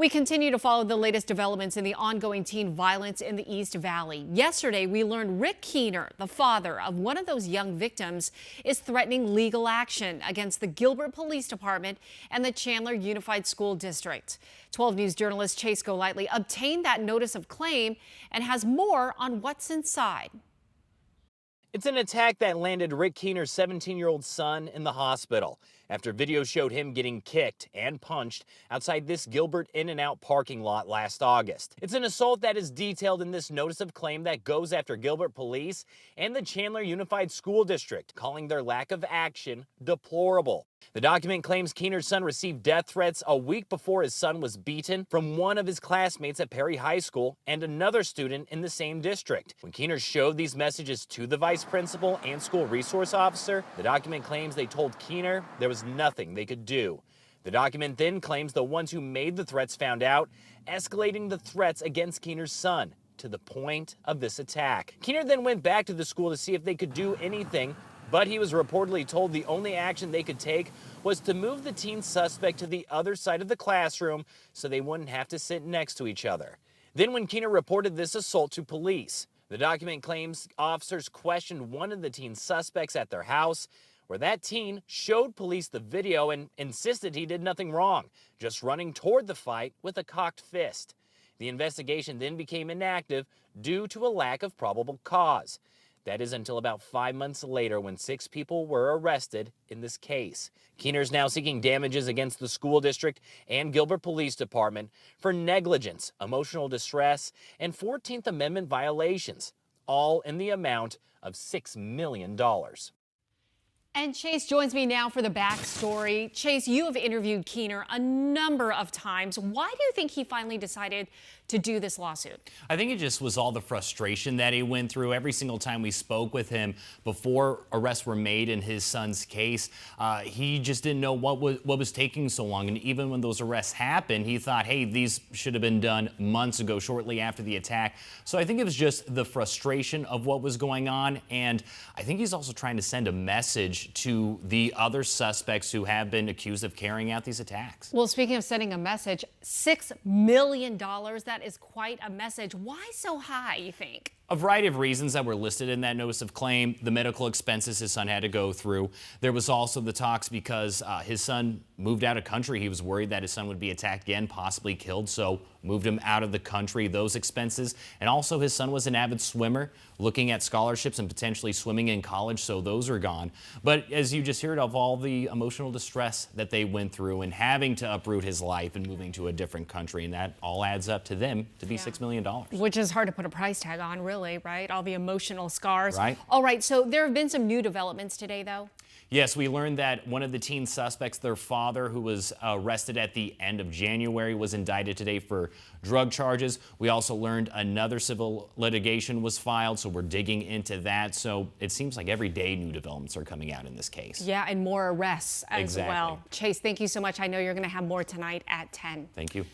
We continue to follow the latest developments in the ongoing teen violence in the East Valley. Yesterday, we learned Rick Keener, the father of one of those young victims, is threatening legal action against the Gilbert Police Department and the Chandler Unified School District. 12 News journalist Chase Golightly obtained that notice of claim and has more on what's inside. It's an attack that landed Rick Keener's 17-year-old son in the hospital after video showed him getting kicked and punched outside this Gilbert In-N-Out parking lot last August. It's an assault that is detailed in this notice of claim that goes after Gilbert Police and the Chandler Unified School District, calling their lack of action deplorable. The document claims Keener's son received death threats a week before his son was beaten from one of his classmates at Perry High School and another student in the same district. When Keener showed these messages to the vice principal and school resource officer, the document claims they told Keener there was nothing they could do. The document then claims the ones who made the threats found out, escalating the threats against Keener's son to the point of this attack. Keener then went back to the school to see if they could do anything, but he was reportedly told the only action they could take was to move the teen suspect to the other side of the classroom so they wouldn't have to sit next to each other. Then when Keener reported this assault to police, the document claims officers questioned one of the teen suspects at their house, where that teen showed police the video and insisted he did nothing wrong, just running toward the fight with a cocked fist. The investigation then became inactive due to a lack of probable cause. That is until about 5 months later when 6 people were arrested in this case. Keener is now seeking damages against the school district and Gilbert Police Department for negligence, emotional distress, and 14th Amendment violations, all in the amount of $6 million. And Chase joins me now for the backstory. Chase, you have interviewed Keener a number of times. Why do you think he finally decided to do this lawsuit? I think it just was all the frustration that he went through. Every single time we spoke with him before arrests were made in his son's case, he just didn't know what was taking so long. And even when those arrests happened, he thought, hey, these should have been done months ago, shortly after the attack. So I think it was just the frustration of what was going on. And I think he's also trying to send a message to the other suspects who have been accused of carrying out these attacks. Well, speaking of sending a message, $6 million, that is quite a message. Why so high, you think? A variety of reasons that were listed in that notice of claim. The medical expenses his son had to go through. There was also the talks because his son moved out of country. He was worried that his son would be attacked again, possibly killed, so moved him out of the country, those expenses. And also his son was an avid swimmer, looking at scholarships and potentially swimming in college, so those are gone. But as you just heard of all the emotional distress that they went through and having to uproot his life and moving to a different country, and that all adds up to them to be $6 million. Which is hard to put a price tag on, really, right? All the emotional scars. Right. All right, so there have been some new developments today, though. Yes, we learned that one of the teen suspects, their father, who was arrested at the end of January, was indicted today for drug charges. We also learned another civil litigation was filed, so we're digging into that. So it seems like every day new developments are coming out in this case. Yeah, and more arrests as Exactly. well. Chase, thank you so much. I know you're going to have more tonight at 10. Thank you.